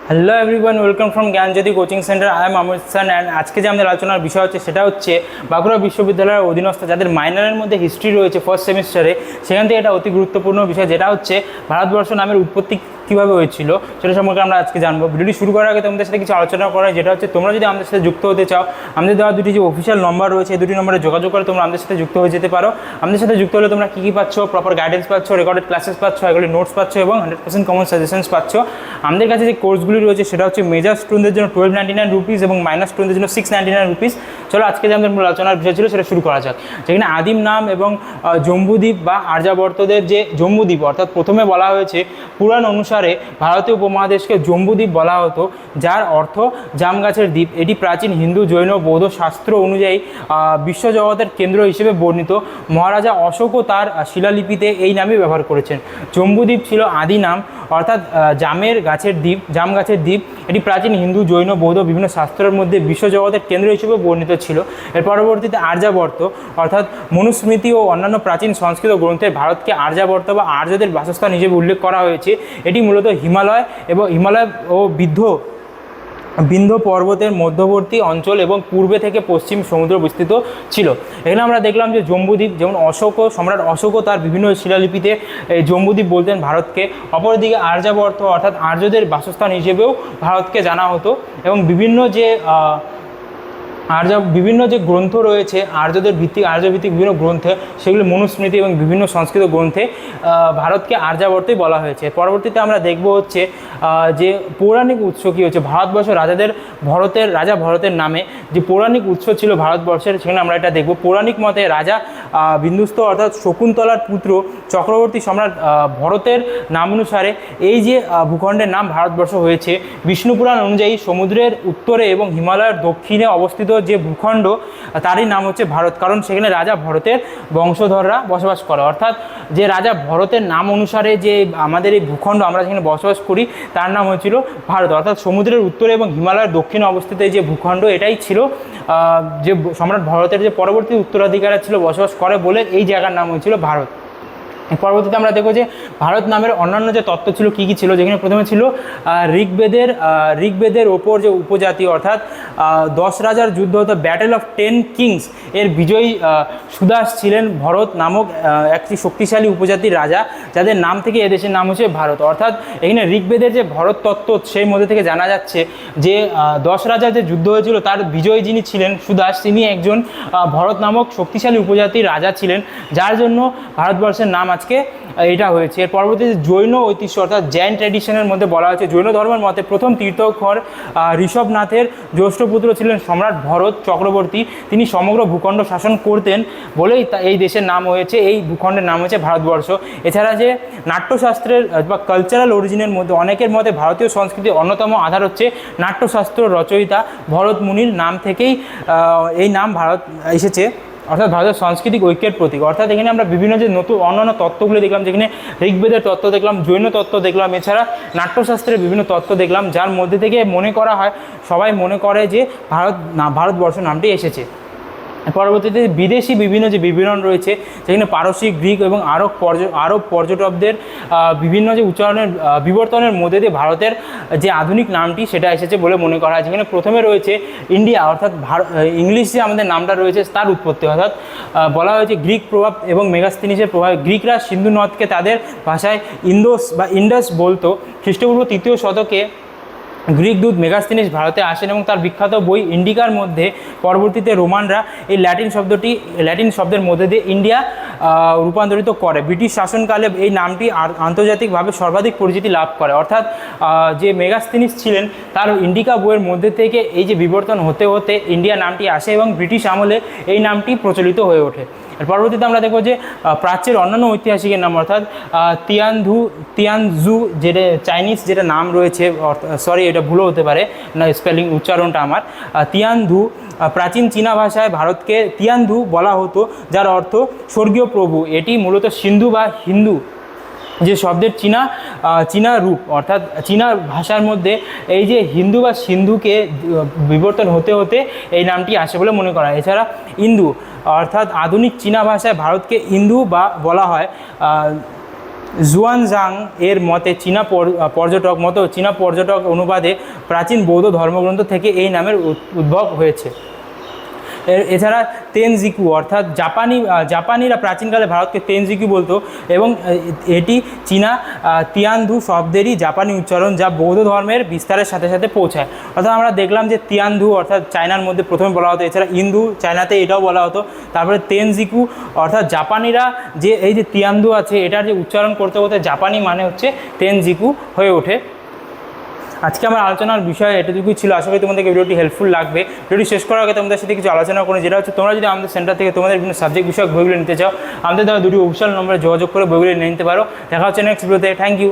Hello everyone, welcome from Gyanjyoti coaching centre. I am Amit San and আজকে যে আমাদের আলোচনার বিষয় হচ্ছে সেটা হচ্ছে বাঁকুড়া বিশ্ববিদ্যালয়ের অধীনস্থ যাদের মাইনরের মধ্যে হিস্ট্রি রয়েছে ফার্স্ট সেমিস্টারে, সেখান থেকে এটা অতি গুরুত্বপূর্ণ বিষয়, যেটা হচ্ছে ভারতবর্ষ নামের উৎপত্তি কীভাবে হয়েছিল সেটা সম্পর্কে আমরা আজকে জানবো। ভিডিওটি শুরু করার আগে তোমাদের সাথে কিছু আলোচনা করা, যেটা হচ্ছে তোমরা যদি আমাদের সাথে যুক্ত হতে চাও, আমাদের দেওয়া দুটি যে অফিসিয়াল নম্বর রয়েছে এই দুটি নম্বরে যোগাযোগ করে তোমরা আমাদের সাথে যুক্ত হয়ে যেতে পারো। আমাদের সাথে যুক্ত হলে তোমরা কী পাচ্ছ, প্রপার গাইডেন্স পাচ্ছ, রেকর্ডেড ক্লাসেস পাচ্ছ, এগুলি নোটস পাচ্ছ এবং 100% কমন সাজেশনস পাচ্ছ। আমাদের কাছে যে কোর্সগুলি রয়েছে সেটা হচ্ছে মেজর স্টুডেন্টদের জন্য 1299 রুপিস এবং মাইনর স্টুডেন্টদের জন্য 699 রুপিস। চলো আজকে যে আমাদের মূল আলোচনার বিষয় ছিল সেটা শুরু করা যাক। যেখানে আদিম নাম এবং জম্বুদ্বীপ বা আর্যাবর্তদের যে জম্বুদ্বীপ, অর্থাৎ প্রথমে বলা হয়েছে পুরাণ অনুসারে ভারতীয় উপমহাদেশকে জম্বুদ্বীপ বলা হতো, যার অর্থ জাম গাছের দ্বীপ। এটি প্রাচীন হিন্দু, জৈন, বৌদ্ধ শাস্ত্র অনুযায়ী বিশ্বজগতের কেন্দ্র হিসেবে বর্ণিত। মহারাজা অশোকও তার শিলালিপিতে এই নামই ব্যবহার করেছেন। জম্বুদ্বীপ ছিল আদি নাম, অর্থাৎ জামের গাছের দ্বীপ, জাম গাছের দ্বীপ। এটি প্রাচীন হিন্দু, জৈন, বৌদ্ধ বিভিন্ন শাস্ত্রের মধ্যে বিশ্বজগতের কেন্দ্র হিসেবে বর্ণিত ছিল। এর পরবর্তীতে আর্যাবর্ত, অর্থাৎ মনুস্মৃতি ও অন্যান্য প্রাচীন সংস্কৃত গ্রন্থে ভারতকে আর্যাবর্ত বা আর্যদের বাসস্থান হিসেবে উল্লেখ করা হয়েছে। এটি মূলত হিমালয় ও বিন্ধ্য পর্বতের মধ্যবর্তী অঞ্চল এবং পূর্বে থেকে পশ্চিম সমুদ্র বিস্তৃত ছিল। এখানে আমরা দেখলাম যে জম্বুদ্বীপ, যেমন সম্রাট অশোকও তার বিভিন্ন শিলালিপিতে জম্বুদ্বীপ বলতেন ভারতকে। অপরদিকে আর্যাবর্ত অর্থাৎ আর্যদের বাসস্থান হিসেবেও ভারতকে জানা হতো। এবং বিভিন্ন যে গ্রন্থ রয়েছে আর্যভিত্তিক বিভিন্ন গ্রন্থে, সেগুলি মনুস্মৃতি এবং বিভিন্ন সংস্কৃত গ্রন্থে ভারতকে আর্যাবর্তই বলা হয়েছে। পরবর্তীতে আমরা দেখব হচ্ছে যে পৌরাণিক উৎস কী হচ্ছে ভারতবর্ষ রাজা ভরতের নামে যে পৌরাণিক উৎস ছিল ভারতবর্ষের, সেখানে আমরা এটা দেখব। পৌরাণিক মতে রাজা বিন্দুস্থ অর্থাৎ শকুন্তলার পুত্র চক্রবর্তী সম্রাট ভরতের নাম অনুসারে এই যে ভূখণ্ডের নাম ভারতবর্ষ হয়েছে। বিষ্ণু পুরাণ অনুযায়ী সমুদ্রের উত্তরে এবং হিমালয়ের দক্ষিণে অবস্থিত যে ভূখণ্ড, তারই নাম হচ্ছে ভারত, কারণ সেখানে রাজা ভরতের বংশধররা বসবাস করে। অর্থাৎ যে রাজা ভরতের নাম অনুসারে যে আমাদের এই ভূখণ্ড আমরা যেখানে বসবাস করি তার নাম হয়েছিল ভারত। অর্থাৎ সমুদ্রের উত্তরে এবং হিমালয়ের দক্ষিণে অবস্থিত এই যে ভূখণ্ড, এটাই ছিল যে সম্রাট ভরতের যে পরবর্তী উত্তরাধিকারী ছিল বসবাস করে বলে এই জায়গার নাম হয়েছিল ভারত। পরবর্তীতে আমরা দেখব যে ভারত নামের অন্যান্য যে তত্ত্ব ছিল কী কী ছিল। যেখানে প্রথমে ছিল ঋগ্বেদের ওপর যে উপজাতি, অর্থাৎ 10 রাজার যুদ্ধ হতো, ব্যাটেল অফ 10 কিংস এর বিজয়ী সুদাস ছিলেন ভরত নামক একটি শক্তিশালী উপজাতির রাজা, যাদের নাম থেকে এদেশের নাম হচ্ছে ভারত। অর্থাৎ এখানে ঋগ্বেদের যে ভরত তত্ত্ব, সেই মধ্যে থেকে জানা যাচ্ছে যে 10 রাজার যে যুদ্ধ হয়েছিল তার বিজয়ী যিনি ছিলেন সুদাস, তিনি একজন ভরত নামক শক্তিশালী উপজাতির রাজা ছিলেন, যার জন্য ভারতবর্ষের নাম আজকে এটা হয়েছে। এর পরবর্তীতে জৈন ঐতিহ্য অর্থাৎ জৈন ট্র্যাডিশনের মধ্যে বলা হয়েছে, জৈন ধর্মের মতে প্রথম তীর্থঙ্কর ঋষভনাথের জ্যৈষ্ঠ পুত্র ছিলেন সম্রাট ভরত চক্রবর্তী। তিনি সমগ্র ভূখণ্ড শাসন করতেন বলেই এই দেশের নাম হয়েছে, এই ভূখণ্ডের নাম হয়েছে ভারতবর্ষ। এছাড়া যে নাট্যশাস্ত্রের বা কালচারাল অরিজিনের মধ্যে অনেকের মতে ভারতীয় সংস্কৃতির অন্যতম আধার হচ্ছে নাট্যশাস্ত্র রচয়িতা ভরত মুনির নাম থেকেই এই নাম ভারত এসেছে, অর্থাৎ ভারতের সাংস্কৃতিক ঐক্যের প্রতীক। অর্থাৎ এখানে আমরা বিভিন্ন যে নতুন অন্যান্য তত্ত্বগুলি দেখলাম, যেখানে ঋগ্বেদের তত্ত্ব দেখলাম, জৈন তত্ত্ব দেখলাম, এছাড়া নাট্যশাস্ত্রের বিভিন্ন তত্ত্ব দেখলাম, যার মধ্যে থেকে মনে করা হয়, সবাই মনে করে যে ভারতবর্ষ নামটি এসেছে। পরবর্তীতে বিদেশি বিভিন্ন যে বিবরণ রয়েছে, সেখানে পারসিক, গ্রিক এবং আরব পর্যটকদের বিভিন্ন যে উচ্চারণের বিবর্তনের মধ্যে দিয়ে ভারতের যে আধুনিক নামটি সেটা এসেছে বলে মনে করা হয়। যেখানে প্রথমে রয়েছে ইন্ডিয়া, অর্থাৎ ইংলিশ যে আমাদের নামটা রয়েছে তার উৎপত্তি, অর্থাৎ বলা হয়েছে গ্রিক প্রভাব এবং মেগাস্তিনিসের প্রভাবে গ্রিকরা সিন্ধু নদকে তাদের ভাষায় ইন্ডাস বলতো। খ্রিস্টপূর্ব 3য় শতকে গ্রিক দূত মেগাস্তিনিস ভারতে আসেন এবং তার বিখ্যাত বই ইন্ডিকার মধ্যে পরবর্তীতে রোমানরা এই ল্যাটিন শব্দের মধ্যে দিয়ে ইন্ডিয়া রূপান্তরিত করে। ব্রিটিশ শাসনকালে এই নামটি আন্তর্জাতিকভাবে সর্বাধিক পরিচিতি লাভ করে। অর্থাৎ যে মেগাস্তিনিস ছিলেন তার ইন্ডিকা বইয়ের মধ্যে থেকে এই যে বিবর্তন হতে হতে ইন্ডিয়া নামটি আসে এবং ব্রিটিশ আমলে এই নামটি প্রচলিত হয়ে ওঠে। এর পরবর্তীতে আমরা দেখব যে প্রাচ্যের অন্যান্য ঐতিহাসিকের নাম, অর্থাৎ তিয়ানজু যেটা চাইনিজ যেটা নাম রয়েছে, সরি এটা ভুলও হতে পারে না স্পেলিং উচ্চারণটা আমার, তিয়ানধু, প্রাচীন চীনা ভাষায় ভারতকে তিয়ানধু বলা হতো, যার অর্থ স্বর্গীয় প্রভু। এটি মূলত সিন্ধু বা হিন্দু যে শব্দের চীনা রূপ, অর্থাৎ চীনা ভাষার মধ্যে এই যে হিন্দু বা সিন্ধুকে বিবর্তন হতে হতে এই নামটি আসে বলে মনে করা হয়। এছাড়া ইন্দু, অর্থাৎ আধুনিক চীনা ভাষায় ভারতকে ইন্দু বা বলা হয়। জুয়ানজাং এর মতে চীনা পর্যটক অনুবাদে প্রাচীন বৌদ্ধ ধর্মগ্রন্থ থেকে এই নামের উদ্ভব হয়েছে। এছাড়া তেনজিকু অর্থাৎ জাপানিরা প্রাচীনকালে ভারতকে তেনজিকু বলতো এবং এটি চীনা তিয়ানধু শব্দেরই জাপানি উচ্চারণ, যা বৌদ্ধ ধর্মের বিস্তারের সাথে সাথে পৌঁছায়। অর্থাৎ আমরা দেখলাম যে তিয়ানধু অর্থাৎ চায়নার মধ্যে প্রথমে বলা হতো, এছাড়া ইন্দু চায়নাতে এটাও বলা হতো, তারপরে তেনজিকু অর্থাৎ জাপানিরা যে এই যে তিয়ানধু আছে এটার যে উচ্চারণ করতে করতে জাপানি মানে হচ্ছে তেনজিকু হয়ে ওঠে। আজকে আমার আলোচনার বিষয় এটুকুই ছিল। আশা করি তোমাদেরকে ভিডিওটি হেল্পফুল লাগবে। ভিডিওটি শেষ করার আগে তোমাদের সাথে কিছু আলোচনা করি, যেটা হচ্ছে তোমরা যদি আমাদের সেন্টার থেকে তোমাদের বিভিন্ন সাবজেক্ট বিষয়ক বইগুলো নিতে চাও, আমাদের দেওয়া দুটি অফিসিয়াল নম্বরে যোগাযোগ করে বইগুলো নিয়ে নিতে পারো। দেখা হচ্ছে নেক্সট ভিডিওতে। Thank you.